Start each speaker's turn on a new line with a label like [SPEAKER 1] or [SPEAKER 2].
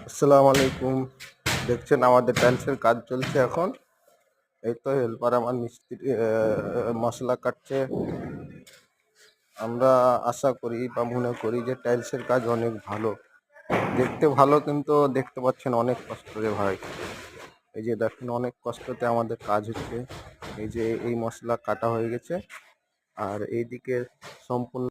[SPEAKER 1] আসসালামু আলাইকুম। দেখছেন আমাদের টাইলসের কাজ চলছে এখন। এই তো হেল্পার আমার মিস্ত্রি মশলা কাটছে। আমরা আশা করি বা মনে করি যে টাইলসের কাজ অনেক ভালো, দেখতে ভালো, কিন্তু দেখতে পাচ্ছেন অনেক কষ্ট রে ভাই। এই যে দেখেন অনেক কষ্টতে আমাদের কাজ হচ্ছে। এই যে এই মশলা কাটা হয়ে গেছে, আর এইদিকে সম্পূর্ণ